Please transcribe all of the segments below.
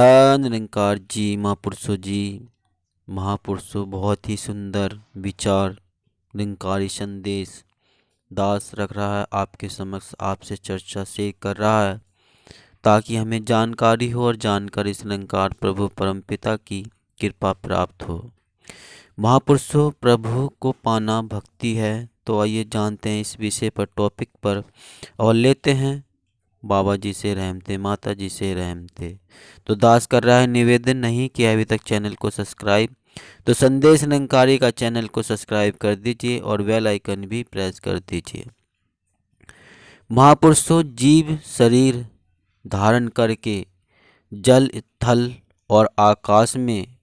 निरंकार जी, महापुरुषों जी, महापुरुषों बहुत ही सुंदर विचार, निरंकारी संदेश दास रख रहा है आपके समक्ष, आपसे चर्चा से कर रहा है ताकि हमें जानकारी हो और जानकर इस निरंकार प्रभु परमपिता की कृपा प्राप्त हो। महापुरुषों, प्रभु को पाना भक्ति है। तो आइए जानते हैं इस विषय पर, टॉपिक पर, और लेते हैं बाबा जी से रहमते, माता जी से रहमते। तो दास कर रहा है निवेदन, नहीं किया अभी तक चैनल को सब्सक्राइब तो संदेश निरंकारी का चैनल को सब्सक्राइब कर दीजिए और बेल आइकन भी प्रेस कर दीजिए। महापुरुषों, जीव शरीर धारण करके जल, थल और आकाश में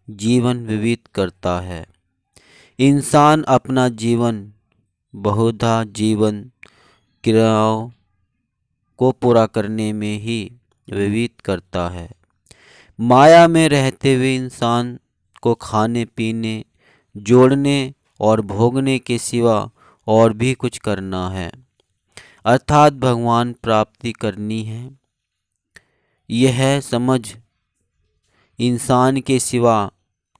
जीवन व्यतीत करता है। इंसान अपना जीवन बहुधा जीवन क्रियाओं को पूरा करने में ही व्यतीत करता है। माया में रहते हुए इंसान को खाने पीने, जोड़ने और भोगने के सिवा और भी कुछ करना है, अर्थात भगवान प्राप्ति करनी है। यह समझ इंसान के सिवा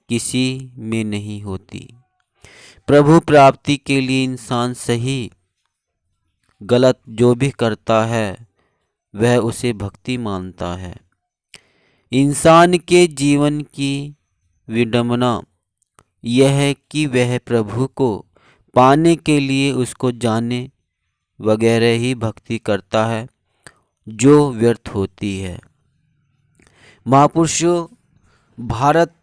किसी में नहीं होती। प्रभु प्राप्ति के लिए इंसान सही गलत जो भी करता है वह उसे भक्ति मानता है। इंसान के जीवन की विडंबना यह है कि वह प्रभु को पाने के लिए उसको जाने वगैरह ही भक्ति करता है जो व्यर्थ होती है। महापुरुषों, भारत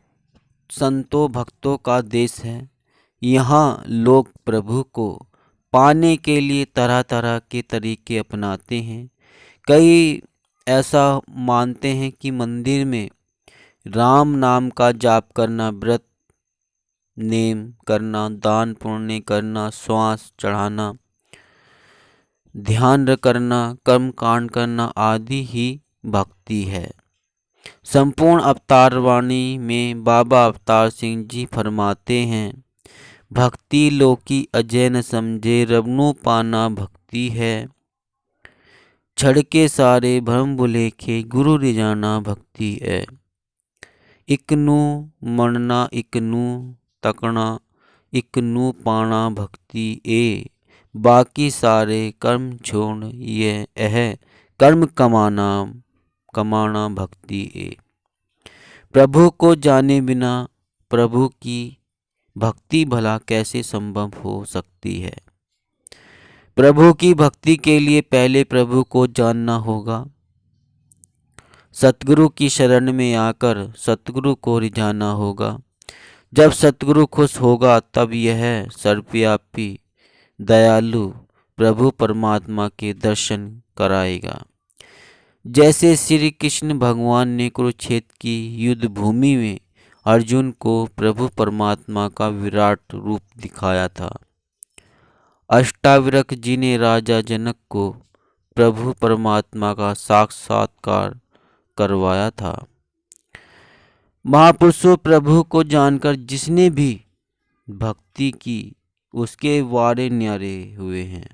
संतों भक्तों का देश है। यहाँ लोग प्रभु को पाने के लिए तरह तरह के तरीके अपनाते हैं। कई ऐसा मानते हैं कि मंदिर में राम नाम का जाप करना, व्रत नेम करना, दान पुण्य करना, श्वास चढ़ाना, ध्यान करना, कर्म कांड करना आदि ही भक्ति है। संपूर्ण अवतार वाणी में बाबा अवतार सिंह जी फरमाते हैं, भक्ति लोकी अजय न समझे, रवनु पाना भक्ति है। छड़ के सारे भ्रम बुलेखे, गुरु रिजाना भक्ति है। इकनू मरना इकनू तकना, इकनू पाना भक्ति ए। बाकी सारे कर्म छोड़ यह कर्म कमाना भक्ति ए। प्रभु को जाने बिना प्रभु की भक्ति भला कैसे संभव हो सकती है। प्रभु की भक्ति के लिए पहले प्रभु को जानना होगा। सतगुरु की शरण में आकर सतगुरु को रिझाना होगा। जब सतगुरु खुश होगा तब यह सर्वव्यापी दयालु प्रभु परमात्मा के दर्शन कराएगा। जैसे श्री कृष्ण भगवान ने कुरुक्षेत्र की युद्ध भूमि में अर्जुन को प्रभु परमात्मा का विराट रूप दिखाया था। अष्टावक्र जी ने राजा जनक को प्रभु परमात्मा का साक्षात्कार करवाया था। महापुरुषों, प्रभु को जानकर जिसने भी भक्ति की उसके वारे न्यारे हुए हैं।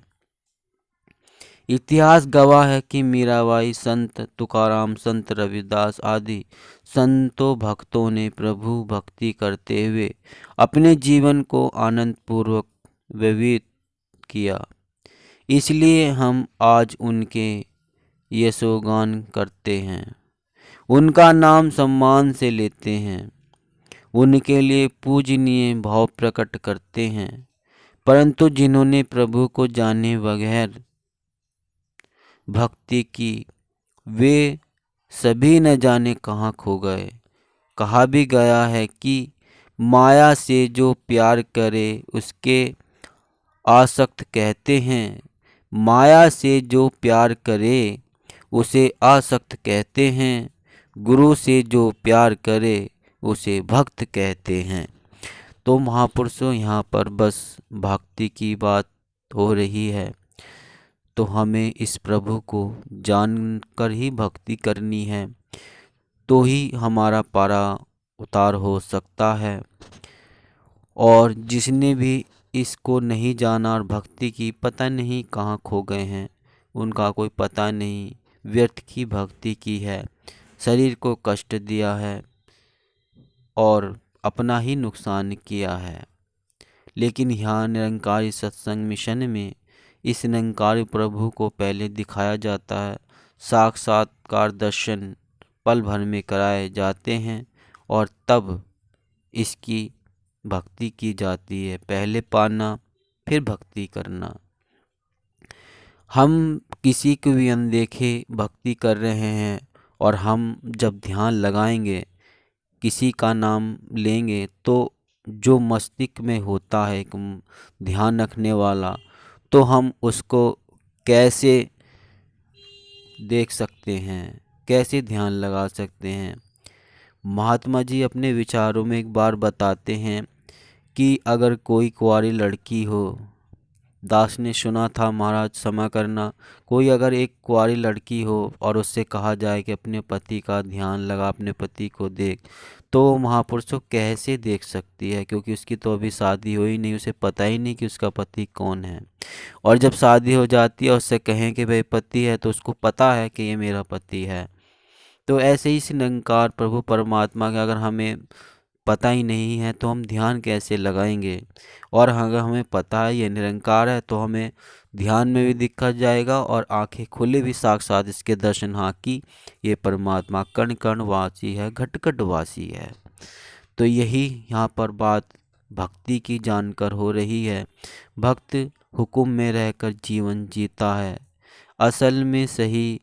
इतिहास गवाह है कि मीराबाई, संत तुकाराम, संत रविदास आदि संतों भक्तों ने प्रभु भक्ति करते हुए अपने जीवन को आनंद पूर्वक व्यतीत किया। इसलिए हम आज उनके यशोगान करते हैं, उनका नाम सम्मान से लेते हैं, उनके लिए पूजनीय भाव प्रकट करते हैं। परंतु जिन्होंने प्रभु को जाने बगैर भक्ति की, वे सभी न जाने कहाँ खो गए। कहा भी गया है कि माया से जो प्यार करे उसके आसक्त कहते हैं, माया से जो प्यार करे उसे आसक्त कहते हैं, गुरु से जो प्यार करे उसे भक्त कहते हैं। तो महापुरुषों, यहाँ पर बस भक्ति की बात हो रही है, तो हमें इस प्रभु को जानकर ही भक्ति करनी है, तो ही हमारा पारा उतार हो सकता है। और जिसने भी इसको नहीं जाना और भक्ति की, पता नहीं कहाँ खो गए हैं, उनका कोई पता नहीं, व्यर्थ की भक्ति की है। शरीर को कष्ट दिया है और अपना ही नुकसान किया है। लेकिन यहाँ निरंकारी सत्संग मिशन में इस निरंकारी प्रभु को पहले दिखाया जाता है, साक्षात्कार दर्शन पल भर में कराए जाते हैं और तब इसकी भक्ति की जाती है। पहले पाना फिर भक्ति करना। हम किसी को भी अनदेखे भक्ति कर रहे हैं और हम जब ध्यान लगाएंगे, किसी का नाम लेंगे, तो जो मस्तिष्क में होता है एक ध्यान रखने वाला, तो हम उसको कैसे देख सकते हैं, कैसे ध्यान लगा सकते हैं। महात्मा जी अपने विचारों में एक बार बताते हैं कि अगर कोई कुंवारी लड़की हो, दास ने सुना था महाराज क्षमा करना, कोई अगर एक कुंवारी लड़की हो और उससे कहा जाए कि अपने पति का ध्यान लगा, अपने पति को देख, तो महापुरुष को कैसे देख सकती है, क्योंकि उसकी तो अभी शादी हुई नहीं, उसे पता ही नहीं कि उसका पति कौन है। और जब शादी हो जाती है, उससे कहें कि भाई पति है, तो उसको पता है कि ये मेरा पति है। तो ऐसे ही इस निरंकार प्रभु परमात्मा का अगर हमें पता ही नहीं है तो हम ध्यान कैसे लगाएंगे। और अगर हमें पता है ये निरंकार है तो हमें ध्यान में भी दिखा जाएगा और आंखें खुले भी साक्षात इसके दर्शन, हाँ कि ये परमात्मा कण कण वासी है, घट घट वासी है। तो यही यहाँ पर बात भक्ति की जानकर हो रही है। भक्त हुक्म में रहकर जीवन जीता है। असल में सही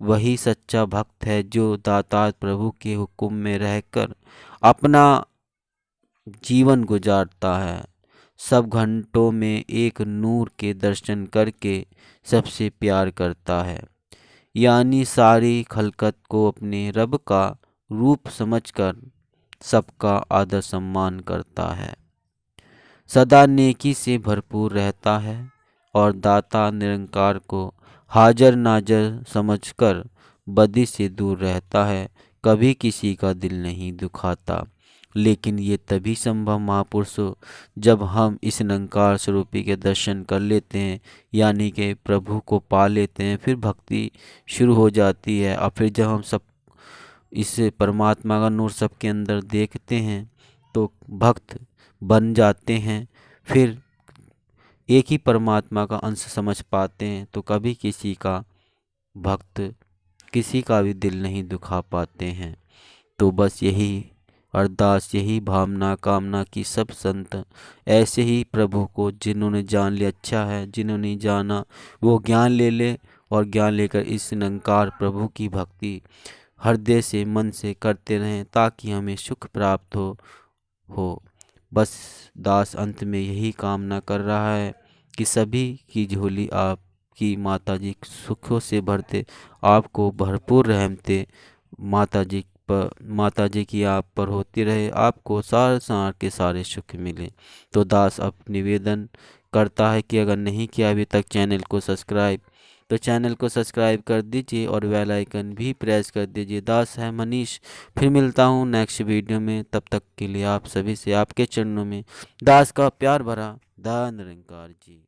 वही सच्चा भक्त है जो दातार प्रभु के हुक्म में रहकर अपना जीवन गुजारता है। सब घंटों में एक नूर के दर्शन करके सबसे प्यार करता है, यानी सारी खलकत को अपने रब का रूप समझकर सबका आदर सम्मान करता है। सदा नेकी से भरपूर रहता है और दाता निरंकार को हाजर नाजर समझकर बदी से दूर रहता है। कभी किसी का दिल नहीं दुखाता। लेकिन ये तभी संभव महापुरुषों जब हम इस निरंकार स्वरूपी के दर्शन कर लेते हैं, यानी कि प्रभु को पा लेते हैं, फिर भक्ति शुरू हो जाती है। और फिर जब हम सब इस परमात्मा का नूर सबके अंदर देखते हैं तो भक्त बन जाते हैं। फिर एक ही परमात्मा का अंश समझ पाते हैं, तो कभी किसी का भक्त किसी का भी दिल नहीं दुखा पाते हैं। तो बस यही अरदास, यही भावना कामना की सब संत ऐसे ही प्रभु को जिन्होंने जान लिया अच्छा है, जिन्होंने जाना वो ज्ञान ले ले और ज्ञान लेकर इस निरंकार प्रभु की भक्ति हृदय से मन से करते रहें ताकि हमें सुख प्राप्त हो। बस दास अंत में यही कामना कर रहा है कि सभी की झोली आपकी माता जी सुखों से भरते, आपको भरपूर रहमते माता जी की आप पर होती रहे, आपको सारे संसार के सारे सुख मिले। तो दास अब निवेदन करता है कि अगर नहीं किया अभी तक चैनल को सब्सक्राइब, तो चैनल को सब्सक्राइब कर दीजिए और बेल आइकन भी प्रेस कर दीजिए। दास है मनीष, फिर मिलता हूँ नेक्स्ट वीडियो में। तब तक के लिए आप सभी से आपके चरणों में दास का प्यार भरा धन्य निरंकार जी।